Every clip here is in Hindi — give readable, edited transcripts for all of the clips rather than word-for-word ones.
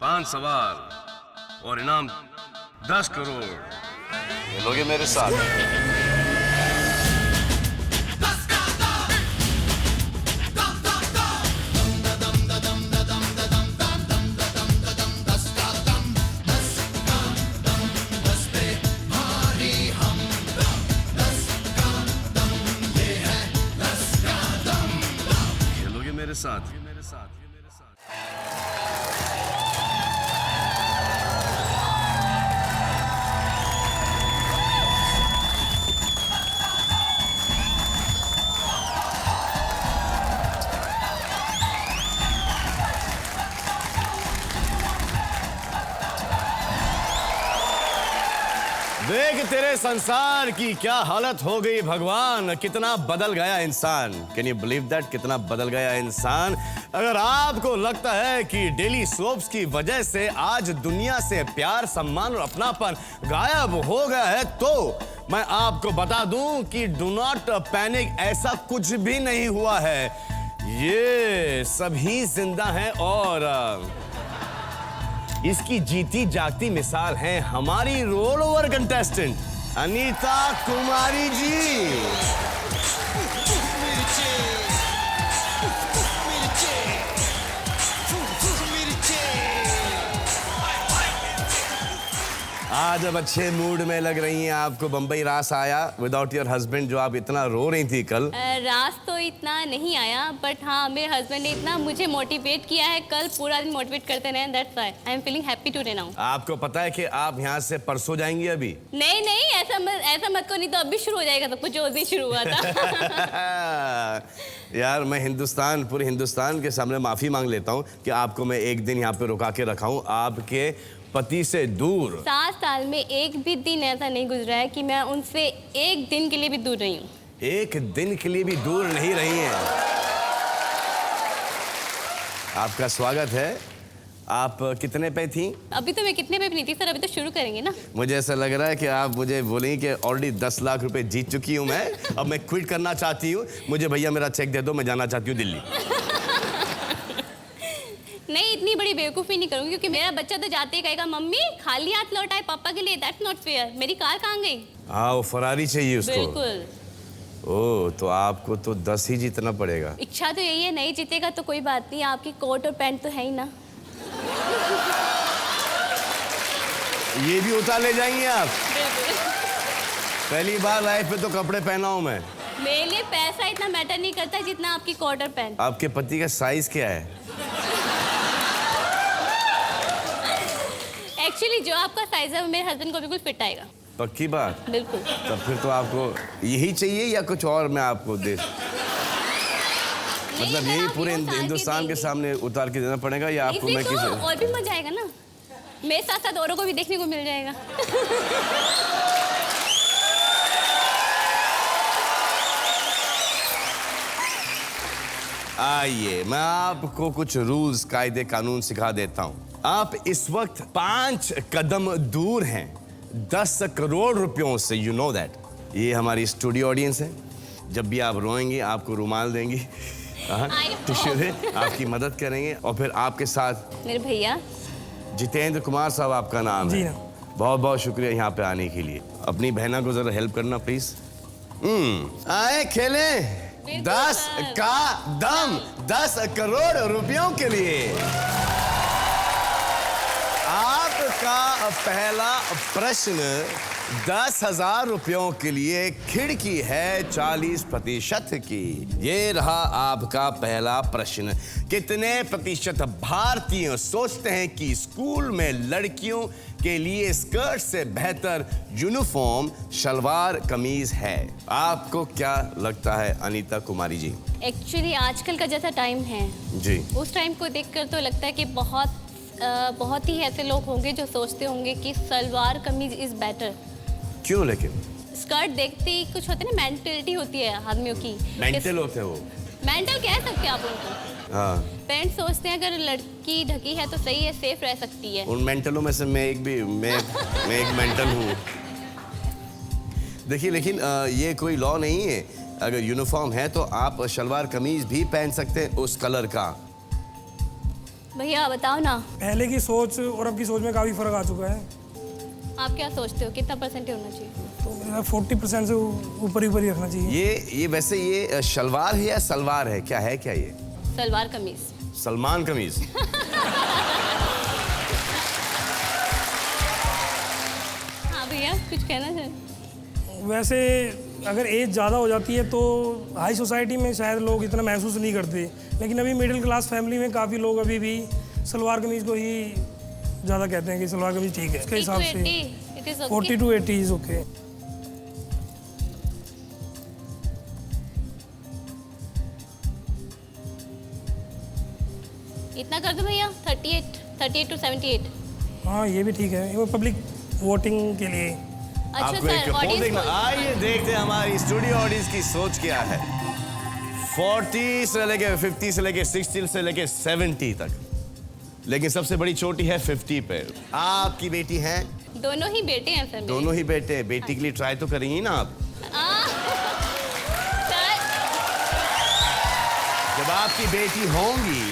5 सवाल और इनाम 10 करोड़। लोगे मेरे साथ। खेलोगे मेरे साथ। देख तेरे संसार की क्या हालत हो गई भगवान, कितना बदल गया इंसान। कैन यू बिलीव दैट, कितना बदल गया इंसान। अगर आपको लगता है कि डेली सोप्स की वजह से आज दुनिया से प्यार, सम्मान और अपनापन गायब हो गया है, तो मैं आपको बता दूं कि डू नॉट पैनिक, ऐसा कुछ भी नहीं हुआ है। ये सभी जिंदा हैं और इसकी जीती जागती मिसाल है हमारी roll over contestant Anita Kumari ji. आज अब अच्छे मूड में लग रही हैं आपको। बंबई रास आया विदाउट योर हस्बैंड, जो आप इतना रो रही थी कल। रास तो इतना नहीं आया, बट हाँ मेरे हस्बैंड ने इतना मुझे मोटिवेट किया है, कल पूरा दिन मोटिवेट करते रहे। That's why I am feeling happy today now. आपको पता है कि आप यहाँ से परसों जाएंगी अभी? नहीं नहीं, ऐसा मत को, नहीं तो अभी शुरू हो जाएगा सब कुछ जो उस दिन शुरू हुआ था। यार मैं पूरे हिंदुस्तान के सामने माफी मांग लेता हूँ कि आपको मैं एक दिन यहाँ पे रुका के रखा हूँ आपके पति से दूर। 7 साल में एक भी दिन ऐसा नहीं गुजरा है कि मैं उनसे एक दिन के लिए भी दूर रही हूँ। एक दिन के लिए भी दूर नहीं रही हैं। आपका स्वागत है। आप कितने पे थी? अभी तो मैं कितने पे भी नहीं थी सर, अभी तो शुरू करेंगे ना। मुझे ऐसा लग रहा है कि आप मुझे बोलेंगे कि ऑलरेडी 10 लाख रुपए जीत चुकी हूँ मैं, अब मैं क्विट करना चाहती हूँ, मुझे भैया मेरा चेक दे दो, मैं जाना चाहती हूँ दिल्ली। नहीं, इतनी बड़ी बेवकूफ़ी नहीं करूँगी, क्योंकि मेरा बच्चा तो जाते ही कहेगा मम्मी खाली हाथ लौट आए पापा के लिए। That's not fair. मेरी कार कहाँ गई? हाँ, वो फरारी चाहिए उसको। बिल्कुल। ओह, तो आपको तो 10 ही जीतना पड़ेगा। इच्छा तो यही है, नहीं जीतेगा तो कोई बात नहीं, आपकी कोट और पैंट तो है ही ना। ये भी उतार ले जाएंगे आप? बिल्कुल। पहली बार लाइफ में तो कपड़े पहना हूँ मैं। मेरे लिए पैसा इतना मैटर नहीं करता जितना आपकी कोट और पैंट। आपके पति का साइज क्या है? एक्चुअली जो आपका साइज है वो मेरे हस्बैंड को बिल्कुल फिट आएगा। पक्की बात? बिल्कुल। तब फिर तो आपको यही चाहिए या कुछ और मैं आपको दे, मतलब यही पूरे हिंदुस्तान के सामने उतार के देना पड़ेगा या आपको मैं किसी और भी मजा आएगा ना, मेरे साथ साथ औरों को भी देखने को मिल जाएगा। आइए मैं आपको कुछ रूल्स, कायदे, कानून सिखा देता हूँ। आप इस वक्त 5 कदम दूर हैं 10 करोड़ रुपयों से। You know that. ये हमारी स्टूडियो ऑडियंस है। जब भी आप रोएंगे आपको रुमाल देंगी, टिश्यू दे, आपकी मदद करेंगे। और फिर आपके साथ मेरे भैया जितेंद्र कुमार साहब आपका नाम है। बहुत बहुत शुक्रिया यहाँ पे आने के लिए। अपनी बहना को जरा हेल्प करना प्लीज। आए खेलें 10 का दम 10 करोड़ रुपयों के लिए। आपका पहला प्रश्न 10,000 रुपयों के लिए खिड़की है 40% की। ये रहा आपका पहला प्रश्न। कितने प्रतिशत भारतीय सोचते हैं कि स्कूल में लड़कियों के लिए स्कर्ट से बेहतर यूनिफॉर्म शलवार कमीज है? आपको क्या लगता है अनीता कुमारी जी? एक्चुअली आजकल का जैसा टाइम है जी, उस टाइम को देखकर तो लगता है कि बहुत ही ऐसे लोग होंगे जो सोचते होंगे कि सलवार कमीज इज बेटर। क्यों? लेकिन स्कर्ट देखते ही कुछ होते हैं ना, मेंटलिटी होती है आदमियों की। मेंटल होते हैं वो। मेंटल कह सकते हैं आप उनको। हाँ, पेरेंट्स सोचते हैं अगर लड़की ढकी है तो सही है, सेफ रह सकती है। उन मेंटलों में से मैं एक मेंटल हूँ। देखिए, लेकिन ये कोई लॉ नहीं है। अगर यूनिफॉर्म है तो आप शलवार कमीज भी पहन सकते हैं उस कलर का। भैया बताओ ना, पहले की सोच और अब की सोच में काफ़ी फ़र्क आ चुका है। आप क्या सोचते हो कितना परसेंटेज होना चाहिए? तो मेरा 40% से ऊपर ही रखना चाहिए। ये वैसे ये शलवार है या सलवार है, क्या है क्या ये? सलवार कमीज। सलमान कमीज। हाँ भैया कुछ कहना चाहें? वैसे अगर एज ज़्यादा हो जाती है तो हाई सोसाइटी में शायद लोग इतना महसूस नहीं करते, लेकिन अभी मिडिल क्लास फैमिली में काफ़ी लोग अभी भी सलवार कमीज़ को ही ज़्यादा कहते हैं कि सलवार कमीज़ ठीक है। इसके हिसाब से 40 to 80 इज़ ओके। इतना कर दो भैया, 38 to 78। हाँ ये भी ठीक है, वो पब्लिक वोटिंग के लिए। अच्छा आपको एक सर, पोल ऑडियंस देखना। आइए देखते हैं हमारी स्टूडियो ऑडियंस की सोच क्या है। 40 से लेके 50 से लेके 60 से लेके 70 तक, लेकिन सबसे बड़ी चोटी है 50 पे। आपकी बेटी है? दोनों ही बेटे हैं सर मेरे। दोनों ही बेटे। बेटी के लिए ट्राई तो करेंगी ना आप? सर जब आपकी बेटी होंगी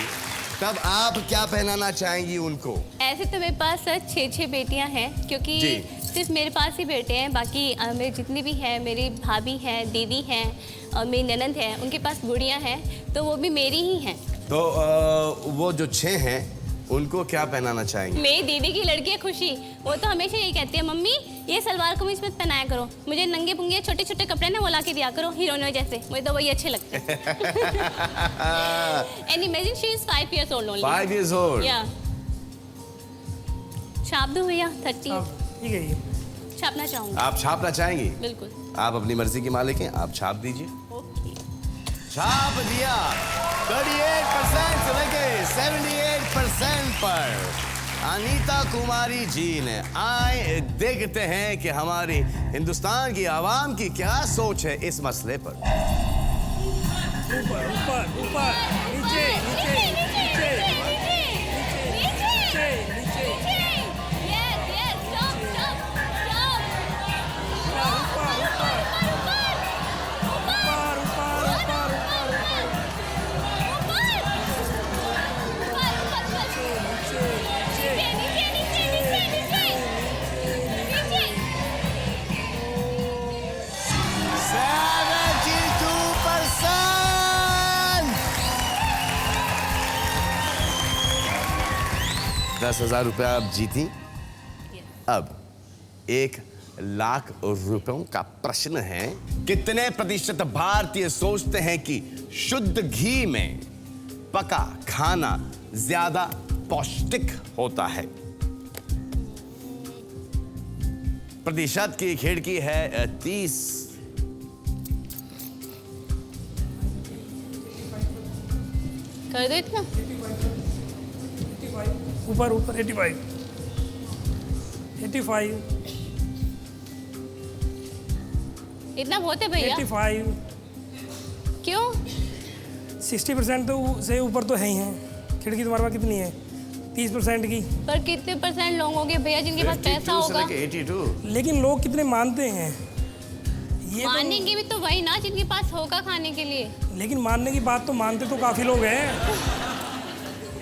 तब आप क्या पहनाना चाहेंगी उनको? ऐसे तो मेरे पास सर 6 बेटियां हैं, क्योंकि जी। सिर्फ मेरे पास ही बेटे हैं। बाकी मेरे जितनी भी हैं, मेरी भाभी हैं, दीदी हैं और मेरी ननंद है, उनके पास गुड़ियां हैं, तो वो भी मेरी ही हैं। तो वो जो 6 हैं उनको क्या पहनाना चाहेंगे? मेरी दीदी की लड़की है खुशी, वो तो हमेशा यही कहती है, मम्मी ये सलवार कमीज मत पहनाया करो, मुझे नंगे पुंगे छोटे छोटे कपड़े ना वो ला के दिया करो हीरोइनों जैसे, मुझे तो वही अच्छे लगते हैं। And imagine she is 5 years old only। 5 years old। या छाप दो भैया 30। ठीक है ये। छापना चाहूँगी। आप छापना चाहेंगी? बिल्कुल। आप अपनी मर्जी के मालिक हैं, आप छाप दीजिए। ओके। छाप दिया 38% से लेके 78% पर अनीता कुमारी जी ने। आए देखते हैं कि हमारी हिंदुस्तान की आवाम की क्या सोच है इस मसले पर। ऊपर ऊपर ऊपर नीचे नीचे नीचे नीचे नीचे यस यस स्टॉप स्टॉप ऊपर ऊपर ऊपर ऊपर ₹10,000 आप जीती। अब 1,00,000 रुपयों का प्रश्न है, कितने प्रतिशत भारतीय सोचते हैं कि शुद्ध घी में पका खाना ज्यादा पौष्टिक होता है? प्रतिशत की खिड़की है 30। कर दो इतना। ऊपर ऊपर 85 इतना बहुत है भैया। 85 क्यों? 60% तो से ऊपर तो है ही हैं। खिड़की तुम्हारे पास कितनी है? 30% की। पर कितने % लोग होंगे भैया जिनके पास पैसा 52 से होगा? लेके 82। लेकिन लोग कितने मानते हैं ये मानेंगे भी तो वही ना जिनके पास होगा खाने के लिए। तो, लेकिन मानने की बात तो मानते तो काफ़ी लोग हैं।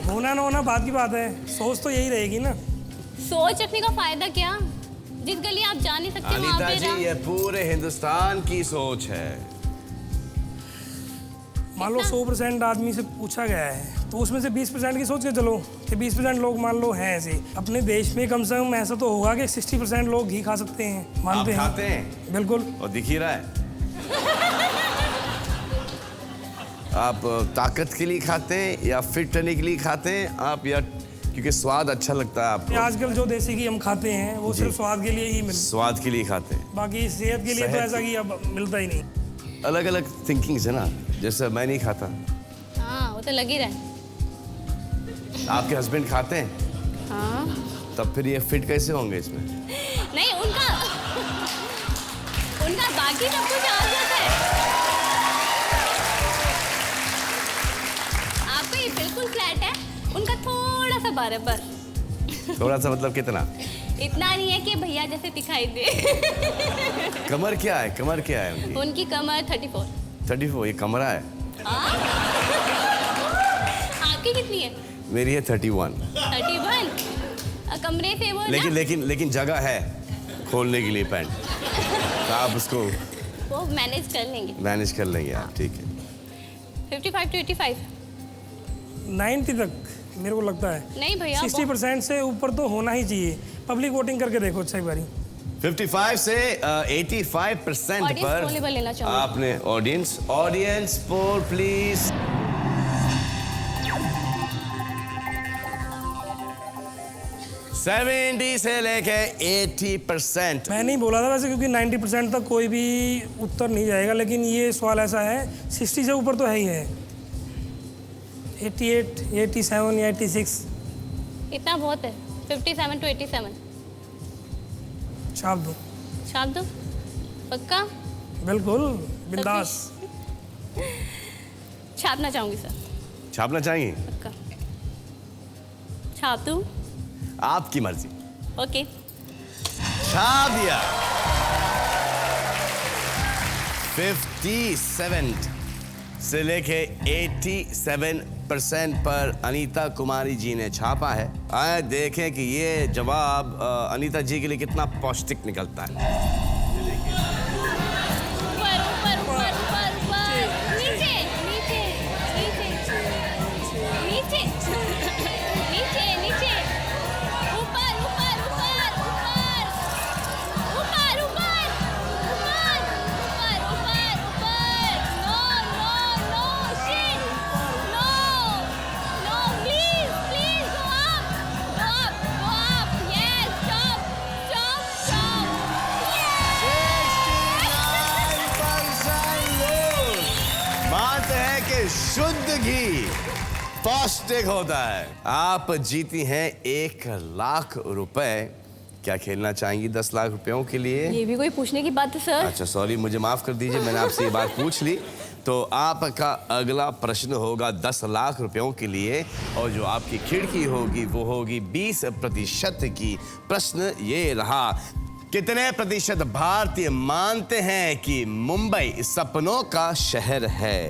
होना ना होना बात की बात है, सोच तो यही रहेगी ना। सोच रखने का फायदा क्या? जिस गली आप जा नहीं सकते वहाँ अनीता पे जी, ये पूरे हिंदुस्तान की सोच है। मान लो 100% आदमी से पूछा गया है तो उसमें से 20% की सोच के चलो कि 20% लोग मान लो हैं ऐसे। अपने देश में कम से कम ऐसा तो होगा कि 60% लोग घी खा सकते हैं, मानते आप हैं। खाते हैं? बिल्कुल। और दिख ही रहा है। आप ताकत के लिए खाते हैं या फिट रहने के लिए खाते हैं आप, या क्योंकि स्वाद अच्छा लगता है आपको? आजकल जो देसी घी हम खाते हैं वो सिर्फ स्वाद के लिए ही मिलता स्वाद के लिए खाते हैं। है, बाकी सेहत के लिए तो सेहत ऐसा घी अब मिलता ही नहीं। अलग अलग थिंकिंग्स है ना, जैसे मैं नहीं खाता। हाँ वो तो लग ही रहा है। आपके हस्बैंड खाते हैं? हाँ। तब फिर ये फिट कैसे होंगे इसमें? नहीं उनका बाकी सब कुछ आ जाता है। आपका ये बिल्कुल फ्लैट है, उनका थोड़ा सा बराबर। थोड़ा सा मतलब कितना? इतना नहीं है कि भैया जैसे दिखाई दे। कमर क्या है? कमर क्या है उनकी? उनकी कमर 34। 34। ये कमरा है। आपकी कितनी है? मेरी है 31। 31 कमरे से वो लेकिन ना लेकिन लेकिन जगह है खोलने के लिए पैंट, तो आप उसको वो मैनेज कर लेंगे। मैनेज कर लेंगे आप, ठीक है। 55 to 85 90 तक मेरे को लगता है। नहीं भैया 60% से ऊपर तो होना ही चाहिए। पब्लिक वोटिंग करके देखो अच्छा एक बारी। 55 से 85% Audience पर poll लेवल लेना चाहूंगी। आपने ऑडियंस पोल प्लीज। से लेके 80%। मैं नहीं बोला था वैसे, क्योंकि 90% तक कोई भी उत्तर नहीं जाएगा, लेकिन ये सवाल ऐसा है 60 से ऊपर तो है ही है। 88, 87 या 86 इतना बहुत है। 57 to 87 छाप दो। छाप दो पक्का? बिल्कुल बिंदास। छापना चाहूंगी सर। छापना चाहिए? पक्का छाप दूं? आपकी मर्जी। ओके छाप दिया। 57 से लेके 87% पर अनीता कुमारी जी ने छापा है। आए देखें कि ये जवाब अनीता जी के लिए कितना पौष्टिक निकलता है। ऊपर ऊपर ऊपर ऊपर ऊपर नीचे नीचे नीचे नीचे नीचे नीचे ऊपर ऊपर ऊपर ऊपर ऊपर ऊपर ऊपर ऊपर ऊपर ऊपर no no no shit no no please please go up yes stop stop stop मानते हैं कि शुद्ध घी पौष्टिक होता है। आप जीती हैं 1,00,000 रुपए। क्या खेलना चाहेंगी 10 लाख रुपयों के लिए? ये भी कोई पूछने की बात है सर? अच्छा सॉरी, मुझे माफ कर दीजिए, मैंने आपसे ये बात पूछ ली। तो आपका अगला प्रश्न होगा 10 लाख रुपयों के लिए, और जो आपकी खिड़की होगी वो होगी 20% की। प्रश्न ये रहा, कितने प्रतिशत भारतीय मानते हैं कि मुंबई सपनों का शहर है?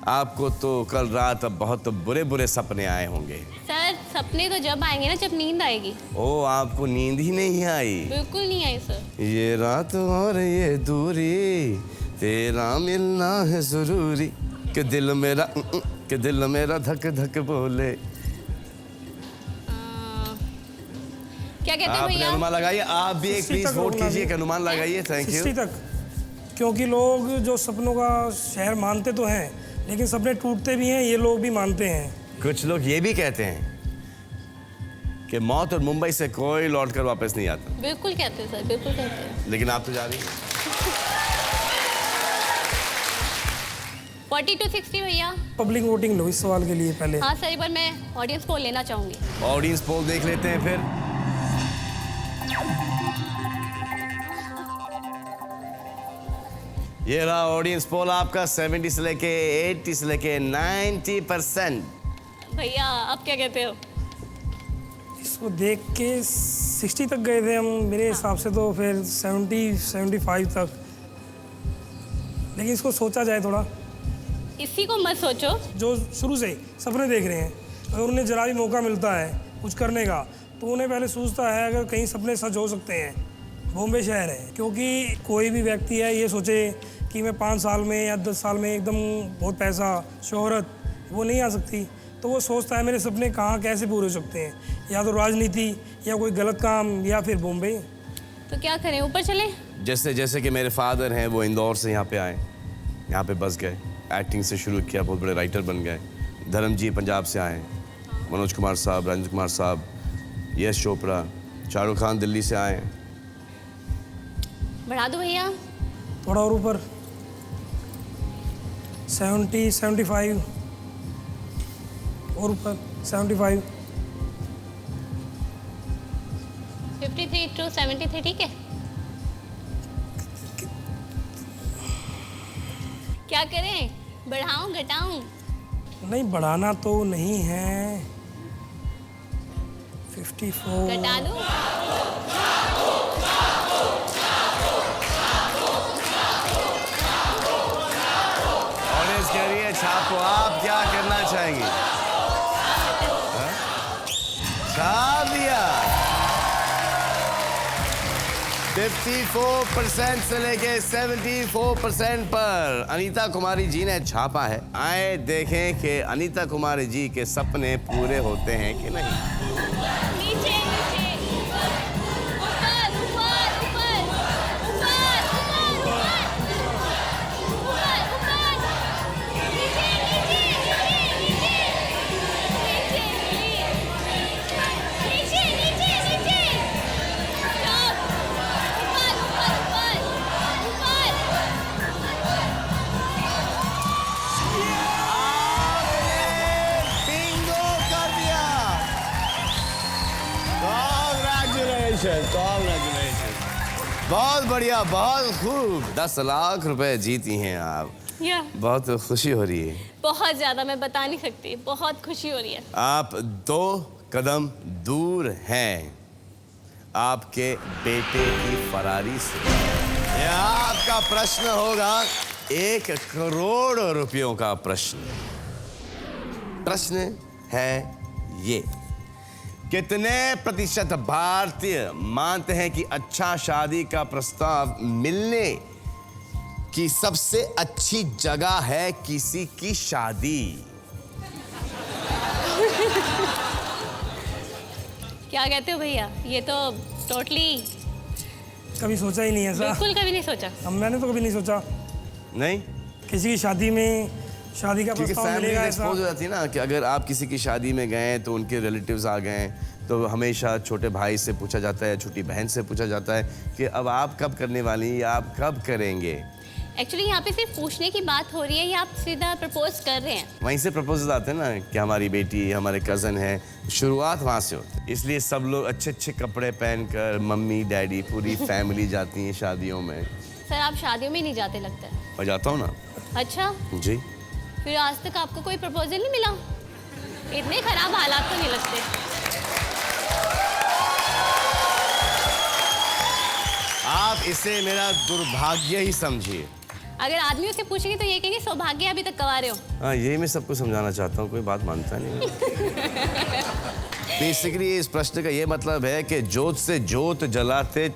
आपको तो कल रात बहुत बुरे बुरे सपने आए होंगे। सर सपने तो जब आएंगे ना जब नींद आएगी। ओ, आपको नींद ही नहीं आई? बिल्कुल नहीं आई सर। ये रात और ये दूरी, तेरा मिलना है जरूरी, कि दिल मेरा धक धक बोले। क्या कहते हैं आपने भैया? अनुमान लगाइए, आप भी एक 60 प्लीज तक वोट रोकना कीजिए, भी। एक अनुमान लगाइए। Thank 60 you. तक, क्योंकि लोग जो सपनों का शहर मानते तो हैं, लेकिन सपने टूटते भी हैं, ये लोग भी मानते हैं। कुछ लोग ये भी कहते हैं कि मौत और मुंबई से कोई लौटकर वापस नहीं आता, बिल्कुल कहते हैं सर, बिल्कुल कहते हैं। लेकिन आप तो जा रही हैं। 40 to 60 भैया। पब्लिक वोटिंग लो इस सवाल के लिए पहले। हाँ सर, एक बार मैं ऑडियंस पोल लेना चाहूंगी। ऑडियंस पोल देख लेते हैं फिर। ये रहा ऑडियंस पोल आपका। 70 से लेके 80 से लेके 90%। भैया आप क्या कहते हो? इसको देख के 60 तक गए थे हम, मेरे हिसाब से तो फिर 70-75 तक। लेकिन इसको सोचा जाए थोड़ा। इसी को मत सोचो। जो शुरू से सपने देख रहे हैं, अगर उन्हें जरा भी मौका मिलता है कुछ करने का, तो उन्हें पहले सोचता है अगर कहीं सपने सच हो सकते हैं। बॉम्बे शहर है, क्योंकि कोई भी व्यक्ति है ये सोचे कि मैं 5 साल में या 10 साल में एकदम बहुत पैसा शोहरत वो नहीं आ सकती, तो वो सोचता है मेरे सपने कहाँ कैसे पूरे हो सकते हैं, या तो राजनीति या कोई गलत काम या फिर बॉम्बे। तो क्या करें, ऊपर चलें? जैसे कि मेरे फादर हैं, वो इंदौर से यहाँ पे आए, यहाँ पे बस गए, एक्टिंग से शुरू किया, बहुत बड़े राइटर बन गए। धर्म जी पंजाब से आए, मनोज कुमार साहब, राजेंद्र कुमार साहब, यश चोपड़ा, शाहरुख खान दिल्ली से आए। बढ़ा दो भैया। थोड़ा और ऊपर 70-75 और ऊपर 75। 53 to 73 ठीक है? क्या करें, बढ़ाऊं घटाऊं? नहीं, बढ़ाना तो नहीं है। 54। घटा दूं? ऑडियंस कह रही है छापो, आप क्या करना चाहेंगी? 54% से लेके 74% पर अनीता कुमारी जी ने छापा है। आए देखें कि अनीता कुमारी जी के सपने पूरे होते हैं कि नहीं। नीचे नीचे ऊपर ऊपर ऊपर ऊपर ऊपर ऊपर ऊपर नीचे नीचे नीचे नीचे नीचे नीचे नीचे स्टॉप ऊपर ऊपर ऊपर बिंगो कर दिया। Congratulations। बहुत बढ़िया, बहुत खूब। 10 लाख रुपए जीती हैं आप। या बहुत खुशी हो रही है। बहुत ज्यादा, मैं बता नहीं सकती, बहुत खुशी हो रही है। आप 2 कदम दूर हैं आपके बेटे की फरारी से। यह आपका प्रश्न होगा 1 करोड़ रुपयों का प्रश्न। प्रश्न है ये, कितने प्रतिशत भारतीय मानते हैं कि अच्छा शादी का प्रस्ताव मिलने की सबसे अच्छी जगह है किसी की शादी? क्या कहते हो भैया? ये तो टोटली कभी सोचा ही नहीं ऐसा। बिल्कुल कभी नहीं सोचा। मैंने तो कभी नहीं सोचा नहीं, किसी की शादी में शादी का क्योंकि प्रस्ताव फैमिली मिलेगा ऐसा। एक्सपोज हो जाती है ना कि अगर आप किसी की शादी में गए तो उनके रिलेटिव्स आ गए तो हमेशा छोटे भाई से पूछा जाता है, छोटी बहन से पूछा जाता है कि अब आप कब करने वाली हैं या आप कब करेंगे। एक्चुअली यहाँ पे सिर्फ पूछने की बात हो रही है या आप सीधा प्रपोज कर रहे हैं? वहीं से प्रपोजल आते हैं ना कि हमारी बेटी, हमारे कज़न है, शुरुआत वहाँ से होती है। इसलिए सब लोग अच्छे अच्छे कपड़े पहनकर मम्मी डैडी पूरी फैमिली जाती हैं शादियों में। सर आप शादियों में नहीं जाते लगता है। मैं जाता हूँ ना। अच्छा, जी। फिर आज तक आपको कोई प्रपोजल नहीं मिला? इतने खराब हालात तो नहीं लगते। आप इसे मेरा दुर्भाग्य ही समझिए। अगर आदमियों से पूछेंगे तो ये कहेंगे सौभाग्य अभी तक कमा रहे हो। हाँ, यही मैं सबको समझाना चाहता हूँ, कोई बात मानता नहीं। बेसिकली इस प्रश्न का ये मतलब है कि जोत से जोत जलाते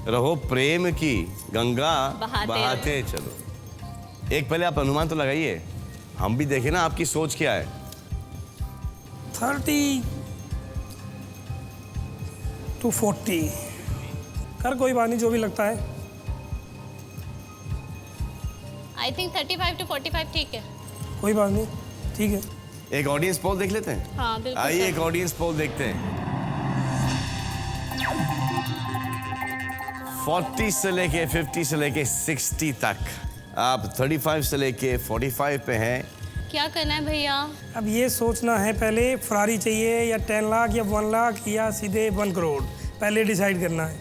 रहो, प्रेम की गंगा बहाते चलो। एक पहले आप अनुमान तो लगाइए, हम भी देखें ना आपकी सोच क्या है। 30 to 40 कर, कोई बात नहीं, जो भी लगता है। आई थिंक 35 to 45 ठीक है। कोई बात नहीं, ठीक है। एक ऑडियंस पोल देख लेते हैं। हाँ बिल्कुल। आइए सर। एक ऑडियंस पोल देखते हैं। 40 से लेके 50 से लेके 60 तक, आप 35 से लेके 45 पे हैं। क्या करना है भैया? अब ये सोचना है पहले, फरारी चाहिए या 10 लाख या 1 लाख या सीधे 1 करोड़, पहले डिसाइड करना है।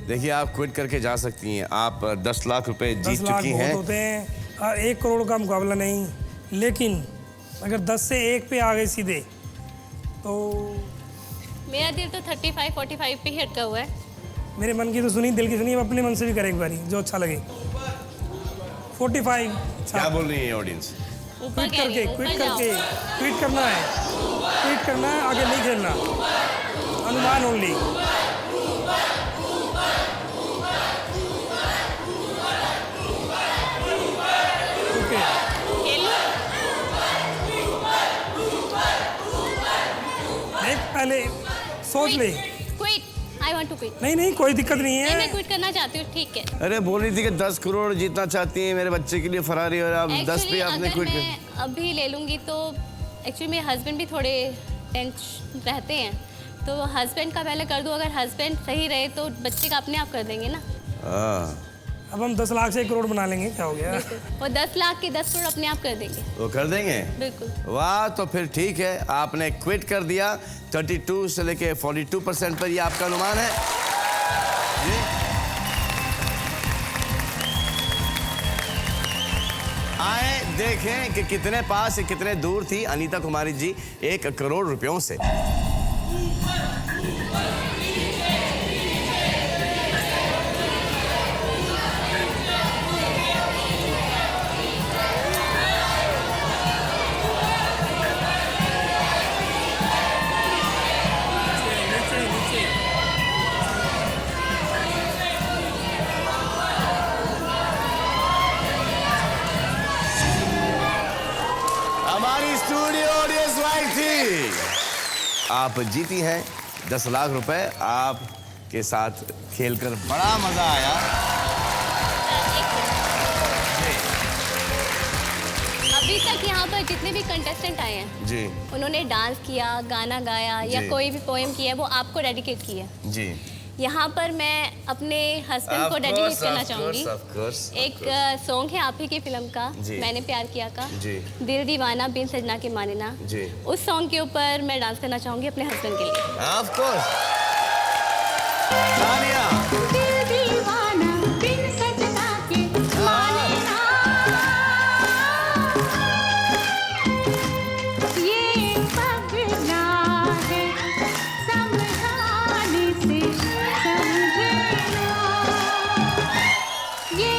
देखिए आप क्विट करके जा सकती हैं। आप 10 लाख रुपए जीत 10 लाख चुकी बहुत हैं। होते हैं और 1 करोड़ का मुकाबला नहीं, लेकिन अगर 10 से 1 पे आ गए सीधे तो मेरा दिल तो 35 45 पे ही अटका हुआ है। मेरे मन की तो सुनी, दिल की सुनी, अब अपने मन से भी करें एक बारी, जो अच्छा लगे। 45। क्या बोल रही है ऑडियंस? ऊपर क्विट कह रही करके, हूँ, क्विट ऊपर जाओ। करके, क्विट करना है, क्विट करना है, आगे नहीं खेलना, अनुमान ओनली। ओके, खेल लो। देख पहले सोच ले। Quit, I want to quit. नहीं, कोई दिक्कत नहीं नहीं, मैं है। क्विट करना चाहती हूँ, ठीक है। अरे बोल रही थी कि 10 करोड़ जीतना चाहती हैं मेरे बच्चे के लिए फरारी, और आप 10 पे Actually, आपने अगर क्विट कर। मैं अभी ले लूँगी तो एक्चुअली मेरे हस्बैंड भी थोड़े टेंशन रहते हैं, तो हस्बैंड का पहले कर दूँ। अगर हस्बैंड सही रहे तो बच्चे का अपने आप कर देंगे ना। अब हम 10 लाख से 1 करोड़ बना लेंगे, क्या हो गया। वो 10 लाख के 10 करोड़ अपने आप कर देंगे। वो कर देंगे? बिल्कुल। वाह, तो फिर ठीक है, आपने क्विट कर दिया। 32 से लेके 42% पर ये आपका अनुमान है। जी? आए देखें कि कितने पास कितने दूर थी अनीता कुमारी जी 1 करोड़ रुपयों से। आप जीती हैं 10 लाख रुपए। आपके साथ खेलकर बड़ा मजा आया। अभी तक यहाँ पर जितने भी कंटेस्टेंट आए हैं जी उन्होंने डांस किया, गाना गाया या जी। कोई भी पोएम किया है वो आपको डेडिकेट किया है। जी यहाँ पर मैं अपने हस्बैंड को डेडिकेट करना चाहूँगी। एक सॉन्ग है आप ही की फिल्म का, जी। मैंने प्यार किया का, जी। दिल दीवाना बिन सजना के माने ना, जी। उस सॉन्ग के ऊपर मैं डांस करना चाहूँगी अपने हस्बैंड के लिए। Of course. तालियां। दिल दीवाना बिन सजना के माने ना, ये पगला है समझाने से समझे ना, ये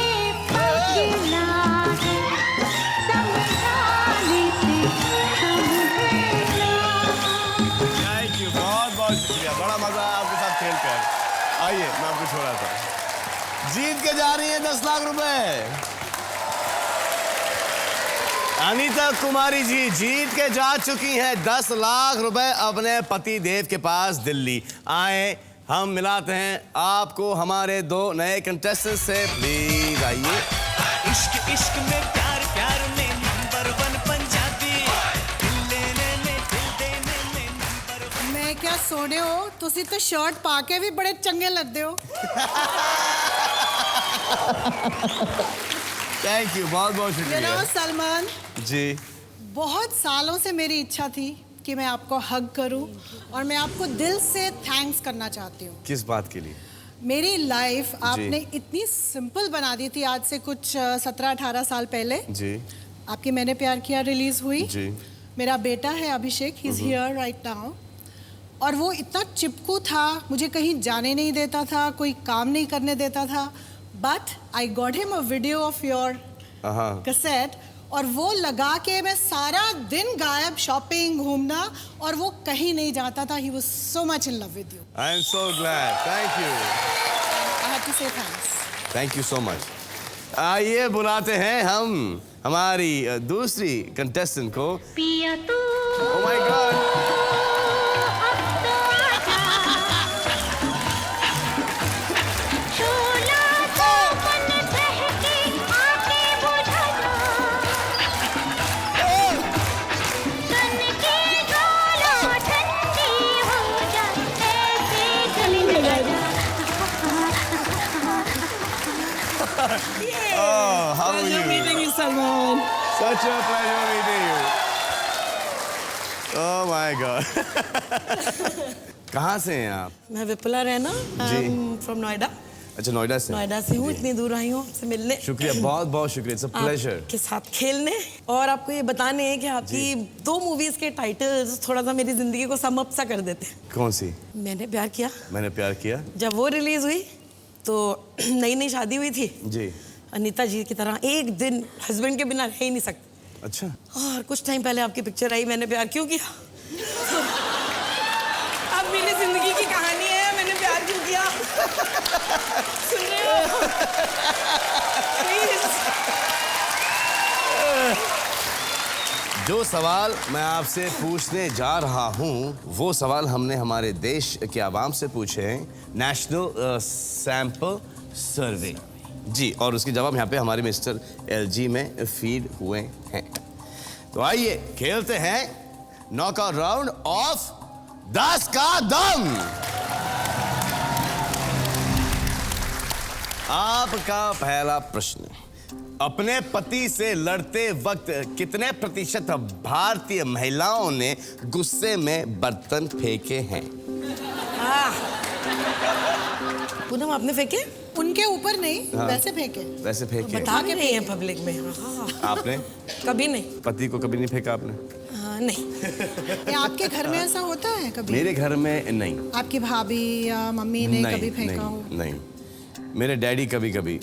पगला है समझाने से समझे ना। थैंक यू, बहुत बहुत शुक्रिया। बड़ा मजा आया आपके साथ खेलकर। आइए मैं आपको छोड़ा था। जीत के जा रही है 10 लाख रुपए। अनीता कुमारी जी जीत के जा चुकी हैं 10 लाख रुपए अपने पति देव के पास दिल्ली। आए हम मिलाते हैं आपको हमारे 2 नए कंटेस्टेंट से। प्लीज आइए। इश्क इश्क में प्यार प्यार में नंबर 1 पंजाबी, दिल लेने में दिल देने में नंबर 1। मैं क्या सोने हो, तुसी तो शर्ट पाके भी बड़े चंगे लगते हो। थैंक यू, बहुत बहुत शुक्रिया। सलमान, जी बहुत सालों से मेरी इच्छा थी कि मैं आपको हग करूं और मैं आपको दिल से थैंक्स करना चाहती हूँ। किस बात के लिए? मेरी लाइफ आपने इतनी सिंपल बना दी थी आज से कुछ 17-18 साल पहले। जी आपकी मैंने प्यार किया रिलीज हुई। जी मेरा बेटा है Abhishek, he is here right now. और वो इतना चिपकू था, मुझे कहीं जाने नहीं देता था, कोई काम नहीं करने देता था। But I got him a video of your cassette और वो लगा के मैं सारा दिन गायब, शॉपिंग, घूमना, और वो कहीं नहीं जाता था। He was so much in love with you. I am so glad. Thank you, I have to say thanks. Thank you so much. आइए बुलाते हैं हम हमारी दूसरी कंटेस्टेंट को। पिया तू ओह माय गॉड। अब तो आजा, शोला तो मन बहके आके बुझा जा, तन की ज्वाला ठंडी हो जा, ऐसे चलने लगा। Oh, how are you? meeting you, Salman. Such a pleasure meeting you. Oh my God. कहाँ से हैं आप? मैं विपुला रैना, जी। फ्रॉम नोएडा। अच्छा, नोएडा से। नोएडा से हूँ, इतनी दूर आई हूँ आपसे मिलने। शुक्रिया, बहुत बहुत शुक्रिया। It's a pleasure. के साथ खेलने और आपको ये बताने हैं कि आपकी 2 मूवीज के टाइटल्स थोड़ा सा मेरी जिंदगी को सम अप सा कर देते हैं। कौन सी? मैंने प्यार किया। मैंने प्यार किया। जब वो रिलीज हुई तो नई नई शादी हुई थी। जी। अनीता जी की तरह एक दिन हस्बैंड के बिना रह ही नहीं सकते। अच्छा। और कुछ टाइम पहले आपकी पिक्चर आई, मैंने प्यार क्यों किया। अब मेरी जिंदगी की कहानी है, मैंने प्यार क्यों किया। सुन रहे हो? Please। जो सवाल मैं आपसे पूछने जा रहा हूँ वो सवाल हमने हमारे देश के आवाम से पूछे हैं, नेशनल सैंपल सर्वे। जी, और उसके जवाब यहाँ पे हमारे मिस्टर LG में फीड हुए हैं। तो आइए खेलते हैं नॉकआउट राउंड ऑफ 10 का दम। आपका पहला प्रश्न, अपने पति से लड़ते वक्त कितने प्रतिशत भारतीय महिलाओं ने गुस्से में बर्तन फेंके हैं? पूनम, आपने फेंके? उनके ऊपर नहीं, वैसे फेंके। वैसे फेंके? बता के नहीं है पब्लिक में। हाँ। आपने? कभी नहीं। पति को कभी नहीं फेंका आपने? हाँ, नहीं। ये आपके घर में ऐसा होता है कभी? मेरे घर में नहीं। आपकी भाभी या मम्मी ने नहीं, कभी फेंका हो? नहीं। मेरे डैडी कभी कभी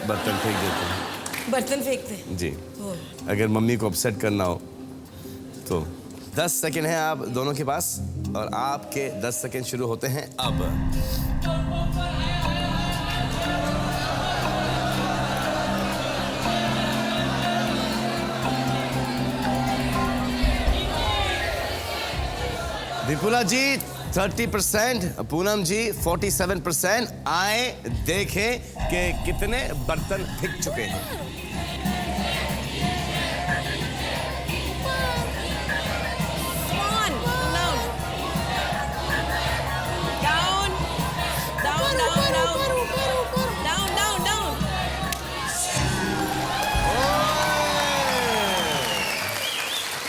बर्तन फेंक देते हैं। बर्तन फेंकते हैं? जी। अगर मम्मी को अपसेट करना हो तो 10 सेकंड है आप दोनों के पास और आपके 10 सेकंड शुरू होते हैं अब। विपुला जी 30%, पूनम जी 47%। आए देखें कि कितने बर्तन फेंक चुके हैं।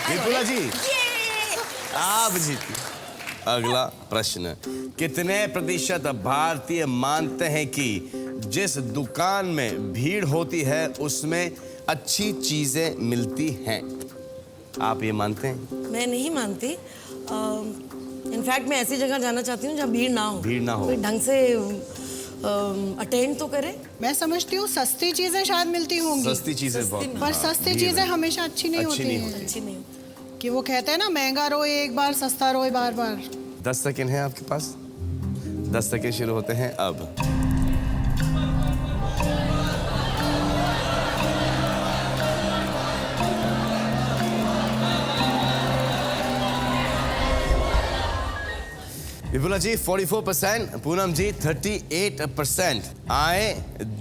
विपुला जी आप जीती। अगला प्रश्न, कितने प्रतिशत भारतीय मानते हैं कि जिस दुकान में भीड़ होती है उसमें अच्छी चीजें मिलती हैं? आप ये मानते हैं? मैं नहीं मानती। इनफैक्ट मैं ऐसी जगह जाना चाहती हूँ जहाँ भीड़ ना हो। भीड़ ना हो। कोई ढंग से अटेंड तो करे। मैं समझती हूँ सस्ती चीजें शायद मिलती होंगी, सस्ती चीजें बहुत, पर सस्ती भीड़ चीजें में। हमेशा अच्छी नहीं अच्छी होती नहीं हैं। अच्छी नहीं। कि वो कहते हैं ना, महंगा रोए एक बार, सस्ता रोए बार बार। 10 सेकेंड है आपके पास। 10 सेकेंड शुरू होते हैं अब। विपुला जी 44%, पूनम जी 38%। आए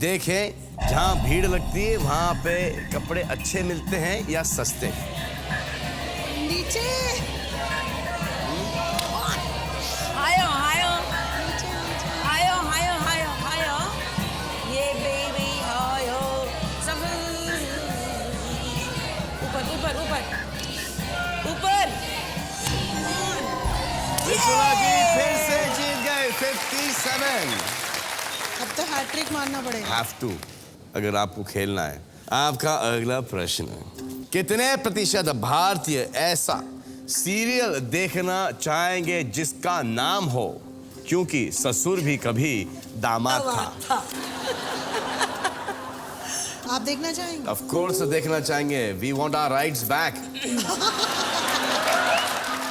देखें जहां भीड़ लगती है वहां पे कपड़े अच्छे मिलते हैं या सस्ते? नीचे हायो हायो हायो हायो हायो हायो ये बेबी हायो सब ऊपर ऊपर ऊपर ऊपर। विपुला जी फिर से जीत गए 57। अब तो हैट्रिक मारना पड़ेगा। हैव टू, अगर आपको खेलना है। आपका अगला प्रश्न, कितने प्रतिशत भारतीय ऐसा सीरियल देखना चाहेंगे जिसका नाम हो क्योंकि ससुर भी कभी दामाद था? आप देखना चाहेंगे? ऑफ कोर्स देखना चाहेंगे। We want our rights back.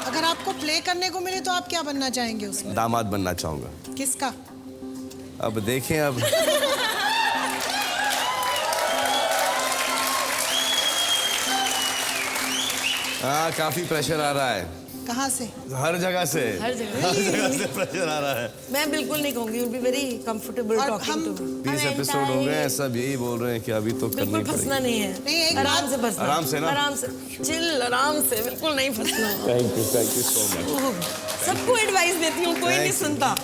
अगर आपको प्ले करने को मिले तो आप क्या बनना चाहेंगे उसमें? दामाद बनना चाहूंगा। किसका? अब देखें अब। हाँ, काफी प्रेशर आ रहा है कहाँ से? हर जगह से। हर जगह। हर जगह से प्रेशर आ रहा है। मैं बिल्कुल नहीं कहूंगी। You'll be very comfortable और talking हम- to me। 30 एपिसोड हो गए हैं, सब यही बोल रहे हैं कि अभी तो करनी बिल्कुल फंसना पड़ेगी। नहीं है। नहीं, एक आराम बात- से फंसना। आराम से ना? आराम से चिल, आराम से, बिल्कुल नहीं फंसना। Thank you so much. सबको एडवाइस देती हूँ, कोई नहीं Thank you. सुनता।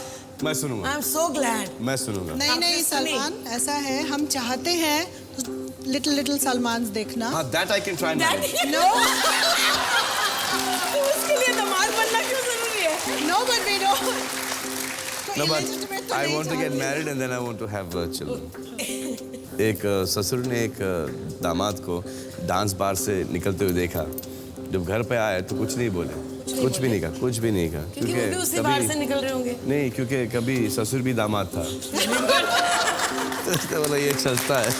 मैं सुनूंगा। I am so glad. मैं सुनूंगा। नहीं नहीं आपने सुनी? सलमान, ऐसा है, हम चाहते हैं लिटिल लिटिल सलमान देखना। हाँ, that I can try. No उसके लिए दामाद बनना क्यों जरूरी है? No but we know. No, but I want to get married and then I want to have children. एक ससुर ने एक दामाद को डांस बार से निकलते हुए देखा। जब घर पे आए तो कुछ नहीं बोले, कुछ भी नहीं कहा, कुछ भी नहीं कहा, क्योंकि वो भी उसी बार से निकल रहे होंगे। नहीं, क्योंकि कभी ससुर भी दामाद था। तो इसने बोला ये चलता है।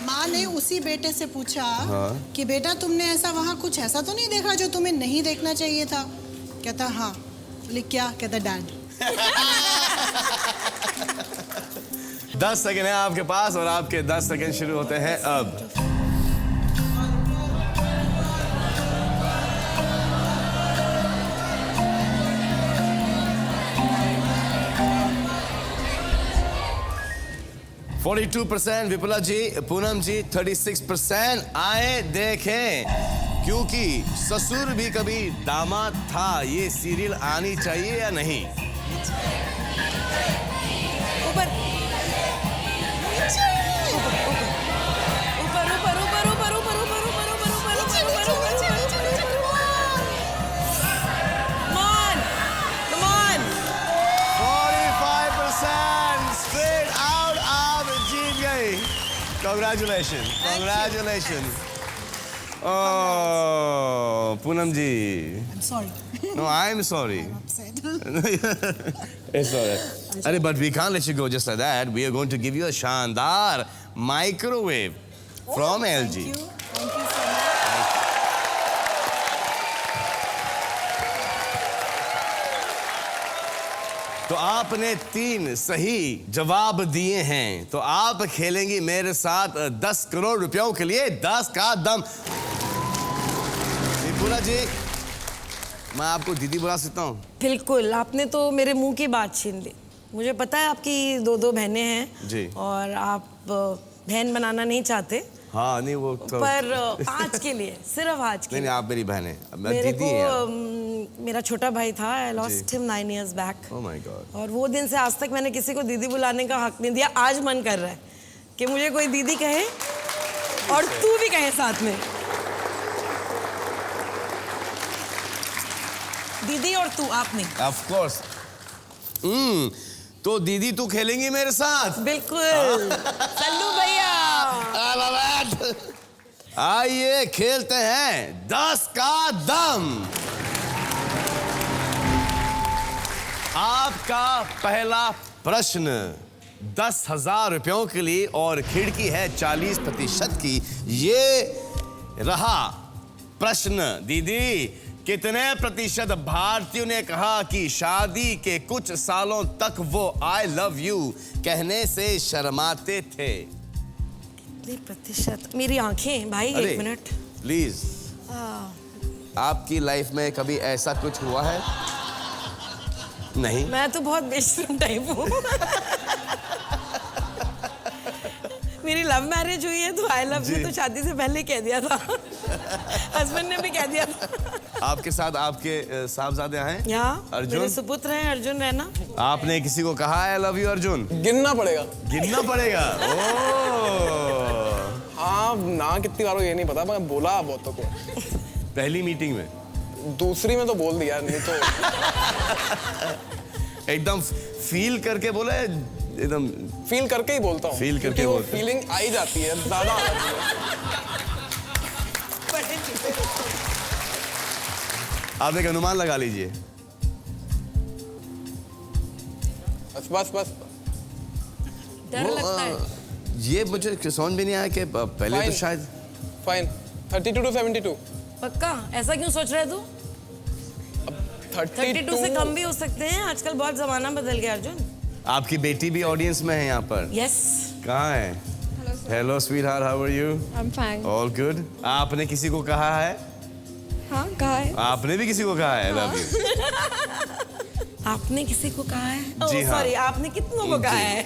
माँ ने उसी बेटे से पूछा कि बेटा तुमने ऐसा वहाँ कुछ ऐसा तो नहीं देखा जो तुम्हें नहीं देखना चाहिए था? कहता हाँ। बोले क्या? कहता डैड। 10 सेकंड है आपके पास और आपके 10 सेकंड शुरू होते हैं अब। %, विपुला जी, पूनम जी 36%। आए देखें क्योंकि ससुर भी कभी दामाद था, ये सीरियल आनी चाहिए या नहीं? ऊपर ऊपर ऊपर ऊपर ऊपर ऊपर ऊपर ऊपर ऊपर ऊपर ऊपर ऊपर Come on 45% straight out, आप जीत गई। Congratulations. Oh, Poonam ji. Sorry. No, I'm sorry. It's alright. अरे, but we can't let you go just like that. We are going to give you a शानदार microwave from LG. Thank you so much. तो आपने 3 सही जवाब दिए हैं, तो आप खेलेंगी मेरे साथ 10 करोड़ रुपयों के लिए 10 का दम। विपुला जी मैं आपको दीदी बुला सकता हूँ? बिल्कुल, आपने तो मेरे मुंह की बात छीन ली। मुझे पता है आपकी 2 बहनें हैं जी। और आप बहन बनाना नहीं चाहते, हाँ नहीं वो तो पर आज के लिए, सिर्फ आज के नहीं लिए। आप मेरी बहन है, मैं मेरे दीदी को है। मेरा छोटा भाई था, I lost him 9 years back. Oh my God. और वो दिन से आज तक मैंने किसी को दीदी बुलाने का हक नहीं दिया। आज मन कर रहा है कि मुझे कोई दीदी कहे और तू भी कहे साथ में। दीदी और तू, आप नहीं। Of course. तो दीदी तू खेलेंगी मेरे साथ? बिल्कुल। सल्लू भैया। आइए खेलते हैं 10 का दम। आपका पहला प्रश्न 10,000 रुपयों के लिए और खिड़की है 40% की। ये रहा प्रश्न। दीदी, कितने प्रतिशत भारतीयों ने कहा कि शादी के कुछ सालों तक वो आई लव यू कहने से शर्माते थे? कितने प्रतिशत? मेरी आंखें भाई, अरे, 1 मिनट। प्लीज। आपकी लाइफ में कभी ऐसा कुछ हुआ है? नहीं। मैं तो बहुत बेशरम टाइप हूँ। मेरी लव मैरिज हुई है तो आई लव यू तो शादी से पहले कह दिया था। हस्बैंड ने भी कह दिया था। आपके साथ आपके साहबजादे हैं? यहाँ अर्जुन? मेरे सुपुत्र हैं अर्जुन रैना। आपने किसी को कहा आई लव यू अर्जुन? गिनना पड़ेगा। गिनना पड़ेगा? हाँ ना, कितनी बार हो ये नहीं पता, मैं बोला बहुतों को। पहली मीटिंग में? दूसरी में तो बोल दिया, नहीं तो एकदम फील करके बोला है? एकदम फील करके ही बोलता हूँ। फील करके वो बोलते हैं। फीलिंग आई जाती है, ज्यादा आ जाती है। आप एक अनुमान लगा लीजिए। बस बस बस। डर लगता है। ये मुझे समझ में नहीं आया कि पहले तो शायद फाइन 32 to 72। पक्का? ऐसा क्यों सोच रहे तू? 32 से कम भी हो सकते हैं, आजकल बहुत जमाना बदल गया अर्जुन। आपकी बेटी भी ऑडियंस में है यहाँ पर? यस। कहाँ है? Hello sweetheart, how are you? I am fine. All good. आपने किसी को कहा है? हाँ, कहा है। आपने भी किसी को कहा है लव यू? आपने किसी को कहा है? जी हाँ। सॉरी, आपने कितनों को कहा है?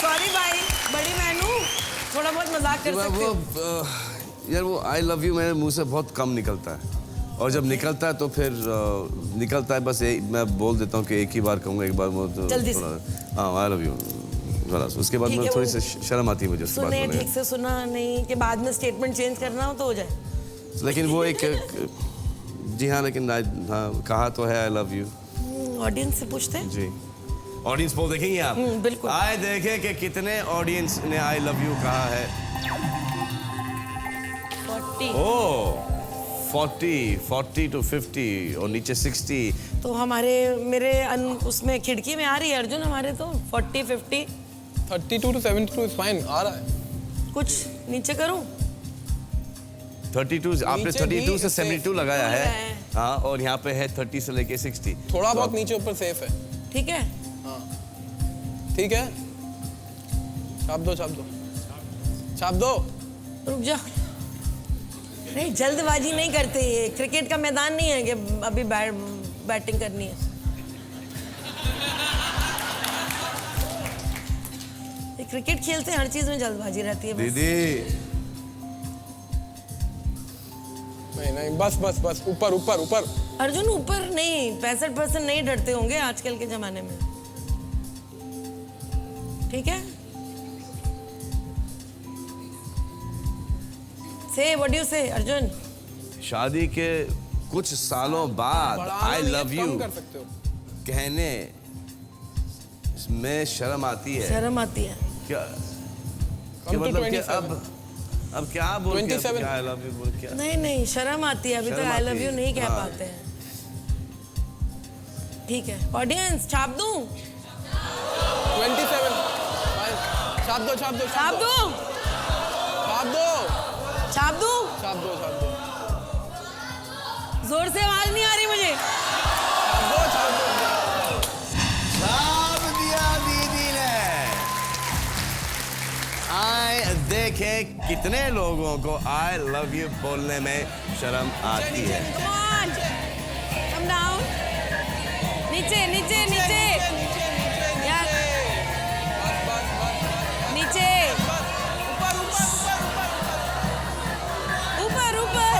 सॉरी भाई, बड़ी बहन हूँ, थोड़ा बहुत मजाक कर सकते हो। यार वो आई लव यू मेरे मुंह से बहुत कम निकलता है, और जब निकलता है तो फिर निकलता है बस मैं बोल देता हूँ कि एक ही बार कहूँगा, एक बार जल्दी से। हाँ आई लव यू बस, उसके बाद मुझे थोड़ी सी शर्म आती है मुझे उसके बाद सुने, बोलने ठीक से सुना नहीं कि बाद में स्टेटमेंट चेंज करना हो तो हो जाए। में। लेकिन वो एक जी हाँ, लेकिन हाँ कहा तो है आई लव यू। ऑडियंस से पूछते हैं। जी, ऑडियंस पोल देखेंगे आप? बिल्कुल। आए देखें कि कितने ऑडियंस ने आई लव यू कहा है। 40। ओह 40 to 50 और नीचे 60। तो हमारे मेरे उसमें खिड़की में आ रही है अर्जुन, हमारे तो 40 50। 32 to 72 इज फाइन, आ रहा है। कुछ नीचे करूं? 32 आपने नीचे 32 भी से 72 लगाया लगाया है। है। हाँ, और यहाँ पे है 30 से लेके 60। थोड़ा तो बहुत नीचे ऊपर सेफ है। ठीक है। ठीक है, छाप दो छाप दो छाप दो। रुक जा। नहीं, जल्दबाजी नहीं करते, ये क्रिकेट का मैदान नहीं है कि अभी बैटिंग करनी है। ये क्रिकेट खेलते हैं, हर चीज में जल्दबाजी रहती है बस। दीदी नहीं नहीं, बस बस बस, ऊपर ऊपर ऊपर। अर्जुन ऊपर नहीं, 65% नहीं डरते होंगे आजकल के जमाने में। ठीक है, से व्हाट डू यू से अर्जुन? शादी के कुछ सालों बाद आई लव यू कर सकते हो। कहने में शर्म आती है। शर्म आती है क्या Come to मतलब कि 27। अब क्या बोल के 27। आई लव यू बोल क्या? नहीं नहीं, शर्म आती है, अभी तक शर्म आई लव आती यू है। नहीं कह हाँ। पाते हैं। ठीक है, ऑडियंस छाप दूं? 27 छाप दो छाप दो छाप दूं? छाप दो छाप दूं? छाप दो छाप दो जोर से आवाज नहीं आ रही मुझे। छाप दो। छाप दिया दीदी ने। आए देखें कितने लोगों को आई लव यू बोलने में शर्म आती है। Come on. Come down. नीचे नीचे नीचे यार नीचे ऊपर ऊपर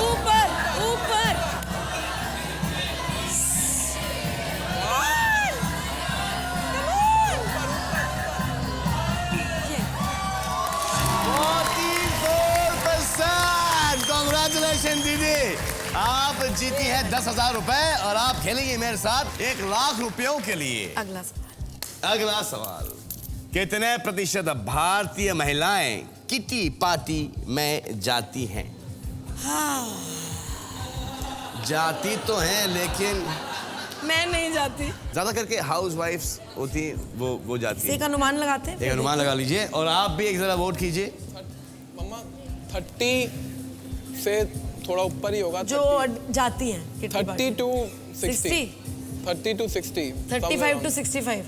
ऊपर ऊपर कॉन्ग्रेचुलेशन दीदी, आप जीती हैं 10,000 रुपए और आप खेलेंगे मेरे साथ 1,00,000 रुपयों के लिए। अगला सवाल। अगला सवाल, कितने प्रतिशत भारतीय महिलाएं किटी पार्टी में जाती हैं? जाती तो हैं लेकिन मैं नहीं जाती। ज्यादा करके हाउस वाइफ्स होती हैं, वो जाती हैं। एक अनुमान लगाते हैं। एक अनुमान लगा लीजिए और आप भी एक जरा वोट कीजिए। मम्मा 30 से थोड़ा ऊपर ही होगा। जो जाती हैं 30 to 60 30 to 60 35 to 65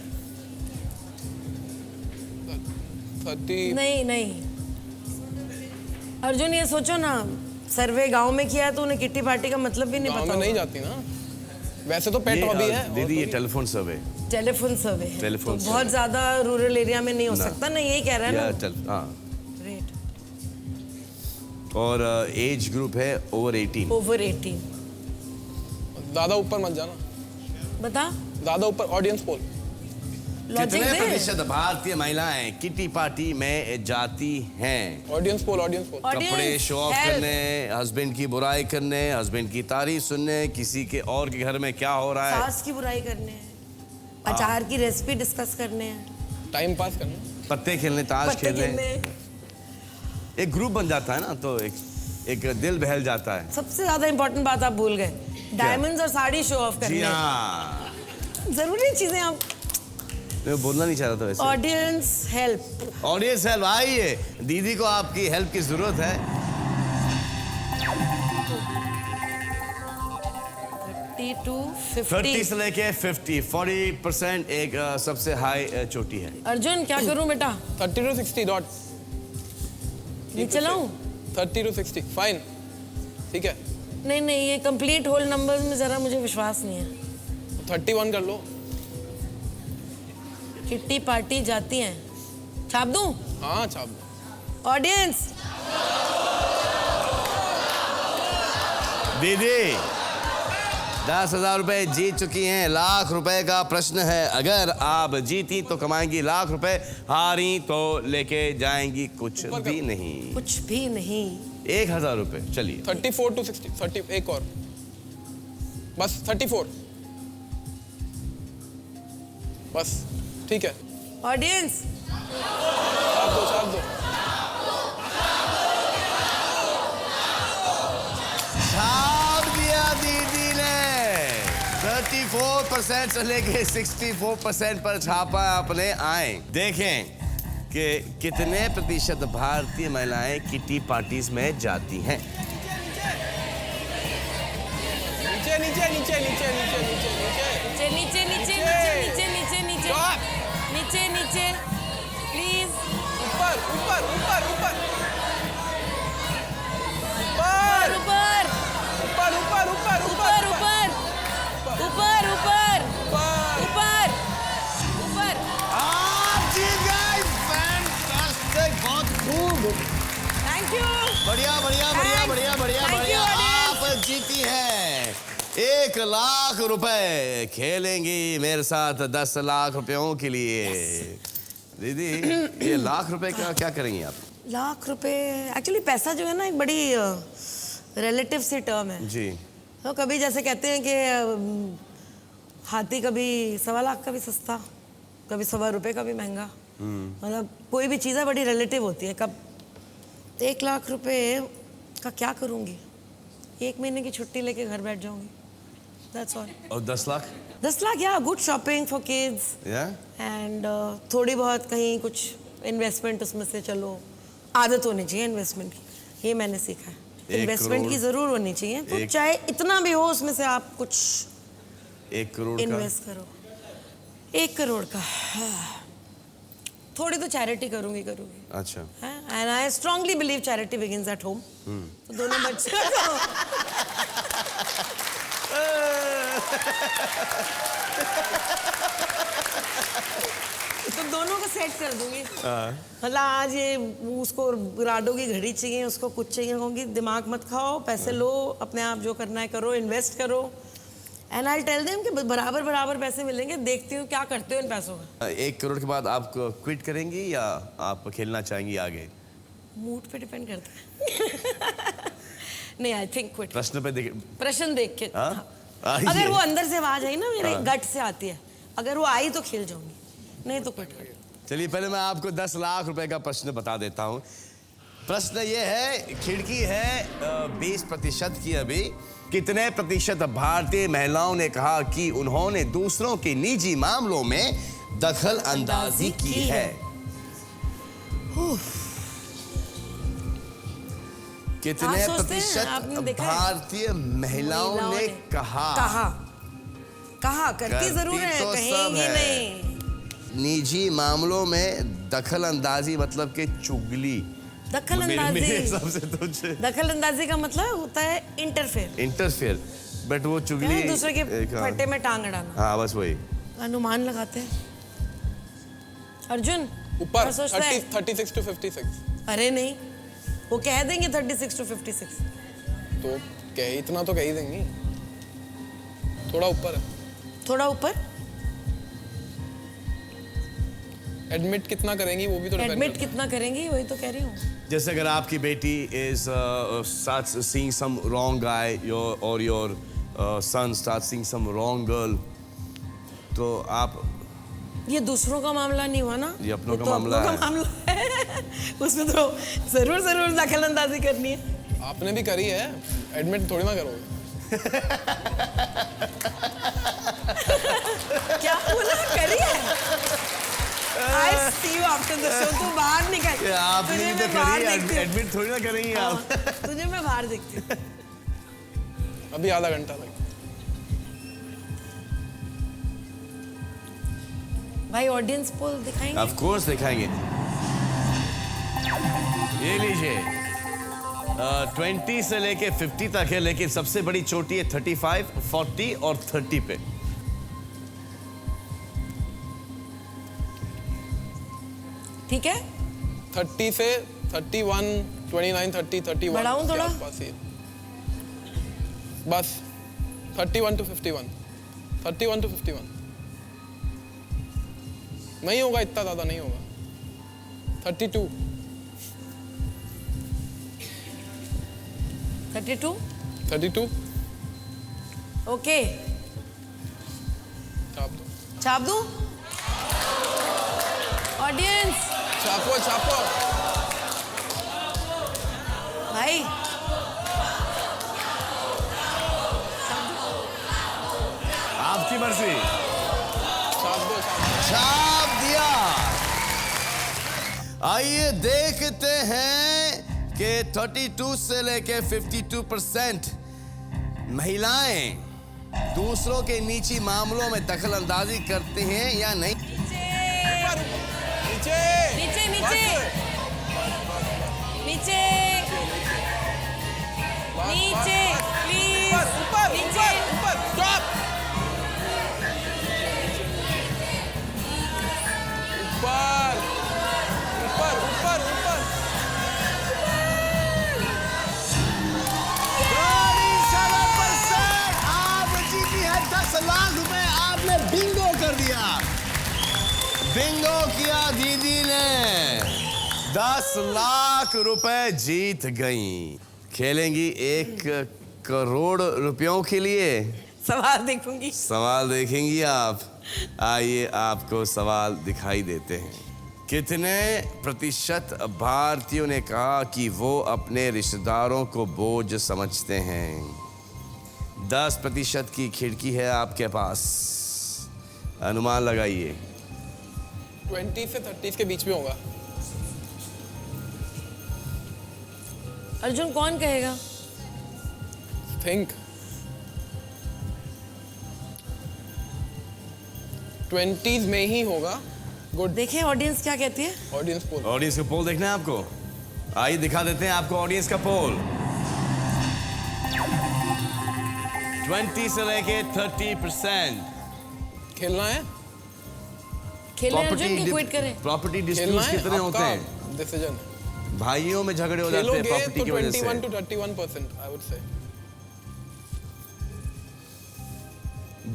30 नहीं नहीं अर्जुन, ये सोचो ना, सर्वे गांव में किया है तो उन्हें किट्टी पार्टी का मतलब भी नहीं गाँव पता में नहीं होगा। जाती ना, वैसे तो पेट हॉबी है। दीदी ये टेलीफोन सर्वे, टेलीफोन सर्वे है, टेलीफोन तो सर्वे। बहुत ज्यादा रूरल एरिया में नहीं हो सकता ना, यही कह रहा है ना। हाँ। ग्रेट। और एज ग्रुप है ओवर 18। ओवर 18। ज्यादा ऊपर मत जाना, बता ज्यादा ऊपर। Audience poll. लॉजिक कितने दे। प्रतिशत भारतीय महिलाएं किटी पार्टी में जाती हैं? Audience poll, audience poll. कपड़े शो ऑफ करने, हस्बैंड की बुराई करने, हस्बैंड की तारीफ सुनने, किसी के और के घर में क्या हो रहा है, सास की बुराई करने हैं, अचार की रेसिपी डिस्कस करने हैं, टाइम पास करना, पत्ते खेलने, ताश पत्ते खेलने। खेलने। एक ग्रुप बन जाता है ना, तो एक दिल बहल जाता है। सबसे ज्यादा इंपॉर्टेंट बात आप भूल गए, डायमंड्स और साड़ी शो ऑफ जी करने। हाँ, जरूरी चीजें आप। मैं बोलना नहीं चाह रहा था वैसे। Audience help. ऑडियंस हेल्प, आइए, दीदी को आपकी हेल्प की जरूरत है। 30 to 30 50। से लेके 50, 40% एक सबसे हाई चोटी है। अर्जुन क्या करूं बेटा? 30 to 60 डॉट। नीचे लाऊं? 30 to 60 फाइन, ठीक है। नहीं नहीं, ये कंप्लीट होल नंबर में जरा मुझे विश्वास नहीं है। 31 कर लो। किट्टी पार्टी जाती हैं, छाप दूं? हाँ छाप दो। ऑडियंस दीदी 10,000 रुपए जीत चुकी हैं। 1,00,000 रुपए का प्रश्न है, अगर आप जीती तो कमाएंगी 1,00,000 रुपए, हारी तो लेके जाएंगी कुछ भी नहीं। कुछ भी नहीं। 1,000 रुपए। चलिए 34 to 60 30 एक और, बस 34 बस, ठीक है। ऑडियंस छाप दो, छाप दो। छाप दिया दीदी ने। 34% से लेके 64% पर छापा आपने। आए देखें कि कितने प्रतिशत भारतीय महिलाएं किटी पार्टीज में जाती हैं। नीचे नीचे नीचे नीचे नीचे नीचे नीचे नीचे नीचे नीचे नीचे नीचे नीचे Stop! नीचे नीचे प्लीज। ऊपर ऊपर ऊपर ऊपर ऊपर ऊपर ऊपर ऊपर ऊपर ऊपर ऊपर ऊपर ऊपर ऊपर ऊपर। आप जीत गए। फैंटास्टिक, बहुत खूब, थैंक यू। बढ़िया बढ़िया बढ़िया बढ़िया बढ़िया Thank you, बढ़िया। audience. आप जीती हैं 1,00,000 रुपए। खेलेंगी मेरे साथ 10,00,000 रुपयों के लिए। दीदी ये 1,00,000 रुपए का क्या करेंगी आप? 1,00,000 रुपए एक्चुअली पैसा जो है ना एक बड़ी रिलेटिव सी टर्म है। जी। तो कभी जैसे कहते हैं कि हाथी कभी 1,25,000 का भी सस्ता, कभी 1,000 रुपए का भी महंगा। मतलब कोई भी चीज़ें बड़ी रिलेटिव होती है। कब 1,00,000 रुपए का क्या करूँगी? 1 महीने की छुट्टी लेके घर बैठ जाऊंगी। That's all. और 10 लाख? 10 लाख, या good shopping for kids and थोड़ी बहुत कहीं कुछ इन्वेस्टमेंट उसमें से। चलो आदत होनी चाहिए इन्वेस्टमेंट की, ये मैंने सीखा है। 1 इन्वेस्टमेंट की जरूर होनी चाहिए, तो चाहे इतना भी हो उसमें से आप कुछ 1 करोड़ इन्वेस्ट करो। 1 करोड़ का थोड़ी तो चैरिटी करूंगी अच्छा and I strongly believe charity begins at home. तो दोनों बच्चे तो दोनों को सेट कर दूंगी। मतलब आज ये उसको राडो की घड़ी चाहिए, उसको कुछ चाहिए, कहूँगी दिमाग मत खाओ, पैसे लो, अपने आप जो करना है करो, इन्वेस्ट करो। एंड आई टेल देम कि बराबर बराबर पैसे मिलेंगे, देखती हूँ क्या करते हो इन पैसों का। 1 करोड़ के बाद आप क्विट करेंगी या आप खेलना चाहेंगी आगे? मूड पे डिपेंड करता है। नहीं, आई थिंक क्विट। प्रश्न देख के हाँ? अगर वो अंदर से आवाज आई ना, मेरे गट से आती है, अगर वो आई तो खेल जाऊंगी, नहीं तो क्विट कर। चलिए पहले मैं आपको 10 लाख रुपए का प्रश्न बता देता हूँ। प्रश्न ये है, खिड़की है 20% की अभी। कितने प्रतिशत भारतीय महिलाओं ने कहा कि उन्होंने दूसरों के निजी मामलों में दखल अंदाजी की है? कितने प्रतिशत भारतीय महिलाओं ने कहा करती जरूर है, तो कहेंगी नहीं। निजी मामलों में दखल अंदाजी मतलब के चुगली। दखल अंदाजी का मतलब होता है इंटरफेयर, बट वो चुगली दूसरे के फट्टे में टांग अड़ाना। हाँ बस वही। अनुमान लगाते हैं। अर्जुन ऊपर 36 to 56। अरे नहीं, वो कह देंगे 36 to 56। तो इतना तो कह ही देंगी। थोड़ा ऊपर है। थोड़ा ऊपर। एडमिट कितना करेंगी वो भी तो एडमिट कितना करेंगी वही तो कह रही हूँ। जैसे अगर आपकी बेटी is starts seeing some wrong guy, or your son starts seeing some wrong girl, तो आप, ये दूसरों का मामला नहीं हुआ ना, ये अपनों का तो मामला है। है। उसमें तो जरूर दखल अंदाजी करनी है। आपने भी करी है, एडमिट थोड़ी ना करोगे। क्या बोला? करी है? I see you after the show। तू बाहर निकल। आपने भी तो करी है, एडमिट थोड़ी ना करेंगी आप। तुझे मैं बाहर देखती हूँ। अभी आधा घंटा लगे। भाई ऑडियंस पोल दिखाएंगे? ऑफ कोर्स दिखाएंगे। ये लीजिए 20 से लेके 50 तक है, लेकिन सबसे बड़ी चोटी है 35, 40 और 30 पे। ठीक है। 30 से 31, 29, 30, 31 बढ़ाऊं थोड़ा? बस 31 to 51, 31 to 51। नहीं होगा, इतना ज्यादा नहीं होगा। 32, 32। ओके, छाप दूं? ऑडियंस छापो। भाई आपकी मर्जी। छाप दिया। आइए देखते हैं कि 32 से लेके 52% महिलाएं दूसरों के निजी मामलों में दखल अंदाजी करते हैं या नहीं। नीचे प्लीज। ऊपर स्टॉप। ऊपर 37%। आप जीती है 10 लाख रुपए। आपने बिंगो कर दिया। बिंगो किया दीदी ने। 10 लाख रुपए जीत गई। खेलेंगी 1 करोड़ रुपयों के लिए। सवाल देखूंगी। सवाल देखेंगी आप। आइए आपको सवाल दिखाई देते हैं। कितने प्रतिशत भारतीयों ने कहा कि वो अपने रिश्तेदारों को बोझ समझते हैं? 10% की खिड़की है आपके पास। अनुमान लगाइए। 20 से 30 के बीच में होगा। अर्जुन कौन कहेगा? थिंक 20s में ही होगा, गुड। देखें ऑडियंस क्या कहती है। Audience poll. ऑडियंस का पोल देखना है आपको? आइए दिखा देते हैं आपको ऑडियंस का पोल। 20 से लेके 30%। खेलना है? खेलें अर्जुन कि क्विट करें? प्रॉपर्टी खेलना डिस्प्यूट्स है? कितने होते हैं? डिसीजन। भाइयों में झगड़े हो जाते हैं खेलोगे प्रॉपर्टी तो की वजह 21 से। to 31% I would say.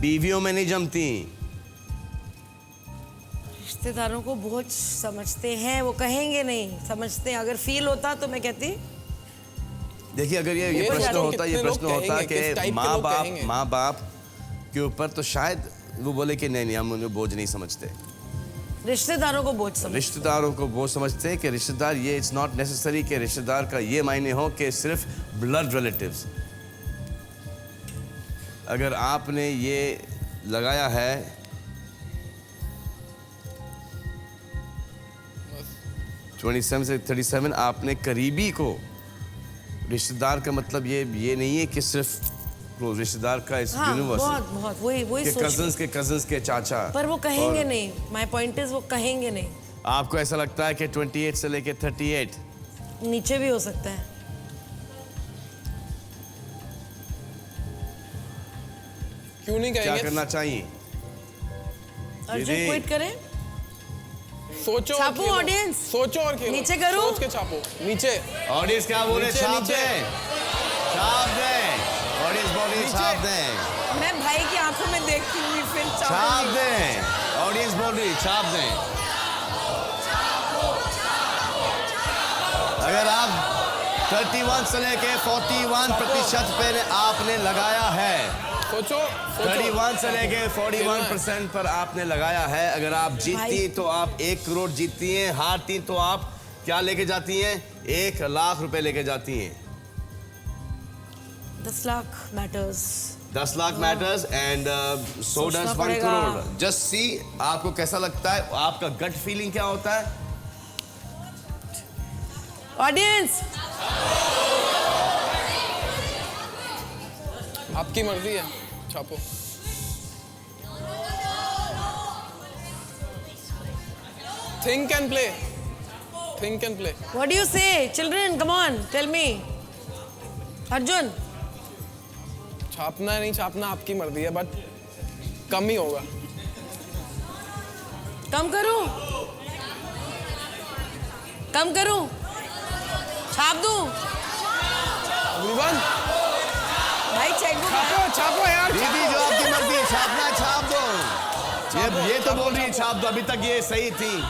बीवियों में नहीं जमती। रिश्तेदारों को बोझ समझते हैं, वो कहेंगे नहीं, समझते हैं। अगर फील होता तो मैं कहती। देखिए अगर ये ये प्रश्न लोग होता, ये कितने प्रश्न लोग होता कहेंगे, किस कि टाइप के लोग कहेंगे? माँ बाप के ऊपर, तो शायद वो बोले कि नहीं हम उन्हें बोझ नहीं समझते। रिश्तेदारों को बोझ समझते। रिश्तेदारों को बोझ समझते हैं कि रिश्तेदार, ये इट्स नॉट नेसेसरी कि रिश्तेदार का ये मायने हो कि सिर्फ ब्लड रिलेटिव्स। अगर आपने ये लगाया है 27 से 37, आपने करीबी को, रिश्तेदार का मतलब ये नहीं है कि सिर्फ रिश्तेदार का इस हाँ, यूनिवर्सल बहुत बहुत वही के सोच। कजन्स के चाचा। पर वो कहेंगे और नहीं। माय पॉइंट इज वो कहेंगे नहीं। आपको ऐसा लगता है कि 28 से लेके 38 नीचे भी हो सकता है। क्यों नहीं क्या कहेंगे? करना चाहिए? अर्जुन दीदी। क्विट करें? सोचो और छापो खेलो। ऑडियंस। सोचो और खेलो। नीचे करूं? सोच के छापो। नीचे। ऑडियंस क्या बोले? नीचे, छाप नीचे। दें, छाप दें। ऑडियंस बोल रही है छाप दें, मैं भाई की आंखों में देखती हुई फिर छाप दें। ऑडियंस बोल रही छाप दें। अगर आप 31 से लेके 41% पे आपने लगाया है, सोचो। 31 से लेके 41% पर आपने लगाया है, अगर आप जीतती तो आप 1 करोड़ जीतती हैं, हारती तो आप क्या लेके जाती हैं? 1 लाख रुपए लेके जाती हैं। 10 lakh matters. 10 lakh matters and so does 1 पड़ेगा। करोड़। जस्ट सी आपको कैसा लगता है, आपका गट फीलिंग क्या होता है? ऑडियंस आपकी मर्जी है, छापो। Think and play. Think and play. What do you say? Children come on tell me. Arjun छापना है नहीं छापना आपकी मर्जी है, बट कम ही होगा। कम करूं? कम करूं? छाप दूं? एवरीवन भाई चेकबुक छापो, छापो यार। दीदी जो आपकी मर्जी है, छापना है छाप दो। ये तो बोल रही है छाप दो, अभी तक ये सही थी।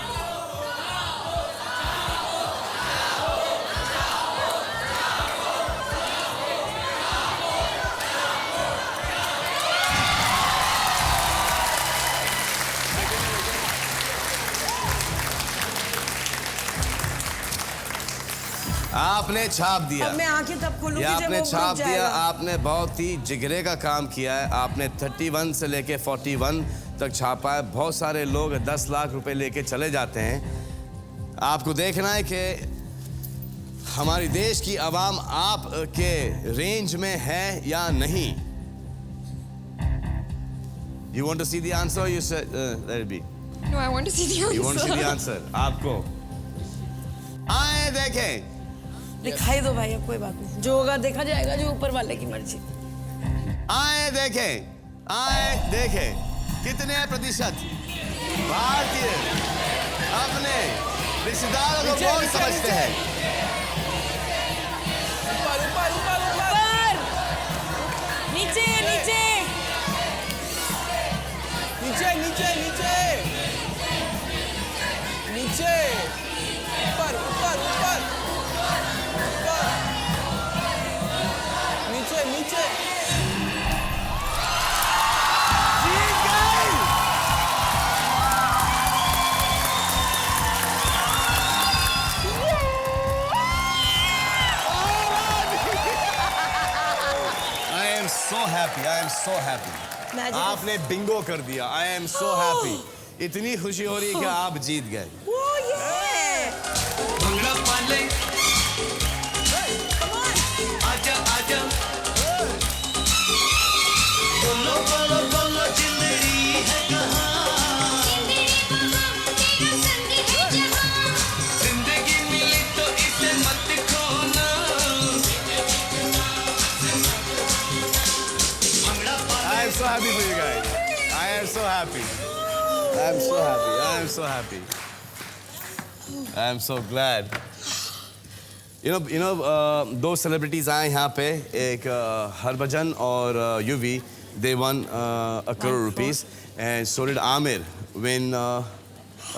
आपने छाप दिया। अब मैं आंखें तब खोलूंगी ये जब आपने वो छाप रुक दिया। जाएगा। आपने बहुत ही जिगरे का काम किया है। आपने 31 से लेके 41 तक छापा है। बहुत सारे लोग 10 लाख रुपए लेके चले जाते हैं। आपको देखना है कि हमारी देश की आवाम आप के रेंज में है या नहीं। You want to see the answer? You said let it be. No, I want to see the answer. You want to see the answer? आपको आए देखें। दिखाई दो भाई, अब कोई बात नहीं, जो होगा देखा जाएगा, जो ऊपर वाले की मर्जी। आए देखें कितने प्रतिशत भारतीय अपने रिश्तेदारों को कौन समझते हैं? ऊपर ऊपर ऊपर ऊपर। ऊपर नीचे नीचे नीचे नीचे नीचे नीचे ऊपर ऊपर ऊपर ऊपर नीचे नीचे। जीत गई। I am so happy. I am so happy. Magic. आपने बिंगो कर दिया। I am so happy. इतनी खुशी हो रही है कि आप जीत गए। वो ये भंगड़ा पाले आजा आजा बोलो बोलो बोलो जिंदड़ी है कहाँ happy for you guys. I am so happy. I am so happy. I am so happy. I am so glad. You know, दो celebrities आए यहाँ पे, एक हरभजन और युवी. They won a crore rupees, and so did Amir win a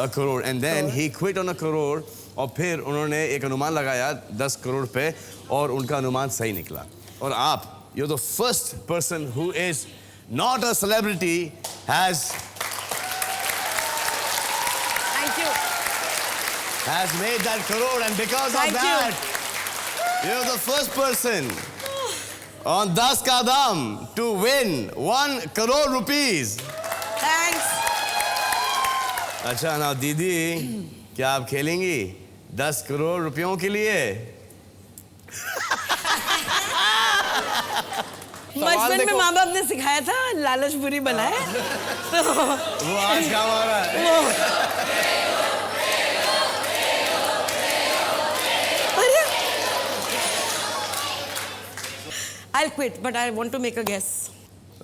crore. And then he quit on a crore. और फिर उन्होंने एक अनुमान लगाया 10 करोड़ पे और उनका अनुमान सही निकला. और आप, you're the first person who is not a celebrity has made that crore, and because of that, you're the first person on Das Ka Dam to win 1 crore rupees. Thanks. अच्छा ना दीदी, क्या आप खेलेंगी 10 करोड़ रुपयों के लिए? बचपन में माँ बाप ने सिखाया था लालच बुरी बला है, तो वो आज काम आ रहा है. I'll quit, but I want to make a guess.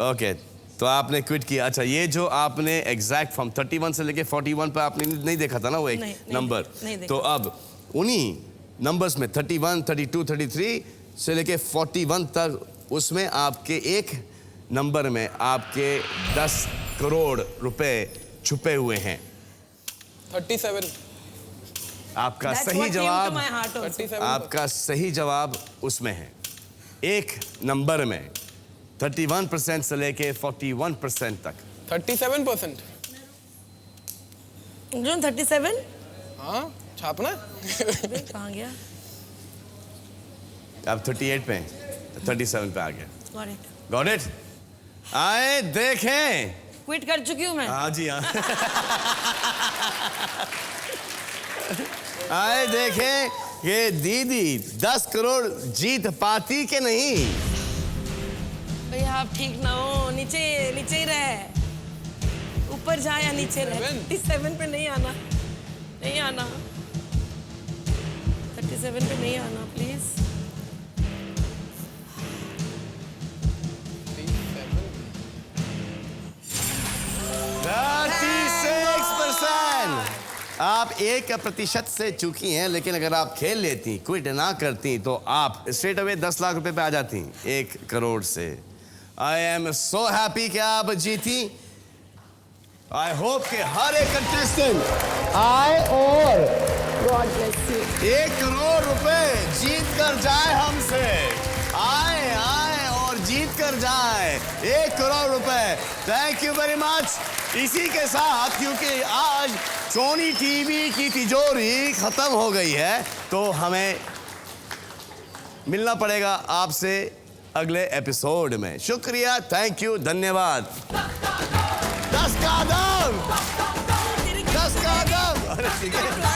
Okay, तो आपने क्विट किया. अच्छा, ये जो आपने एग्जैक्ट फ्रॉम 31 से लेके 41 पे आपने नहीं देखा था ना वो एक नंबर, तो अब उन्हीं नंबर्स में 31, 32, 33 से लेके 41 तक, उसमें आपके एक नंबर में आपके 10 करोड़ रुपए छुपे हुए हैं. 37. आपका सही जवाब, आपका सही जवाब उसमें है. एक नंबर में 31% से लेके 41% तक. 37%. जो 37? हाँ, छापना. कहाँ गया? अब 38 पे, 37 पे आ गया. Got it. Got it? आए देखें. क्विट कर चुकी हूँ मैं. हाँ जी हाँ. आए देखें ये दीदी 10 करोड़ जीत पाती के नहीं. भैया आप ठीक ना हो, नीचे ही रहे, ऊपर जा या नीचे रहे. 37 पे नहीं आना, 37 पे नहीं आना प्लीज. 36%. आप 1% से चूकी हैं, लेकिन अगर आप खेल लेती, क्विट ना करती, तो आप स्ट्रेट अवे 10 लाख रुपए पे आ जाती 1 करोड़ से. आई एम सो हैप्पी कि आप जीती. आई होप कि हर एक कंटेस्टेंट आए और 1 करोड़ रुपए जीत कर जाए हमसे. आए और जीत कर जाए 1 करोड़ रुपए. Thank you very much. इसी के साथ, क्योंकि आज सोनी टीवी की तिजोरी खत्म हो गई है, तो हमें मिलना पड़ेगा आपसे अगले एपिसोड में. शुक्रिया, थैंक यू, धन्यवाद. 10 का दम. अरे ठीक है.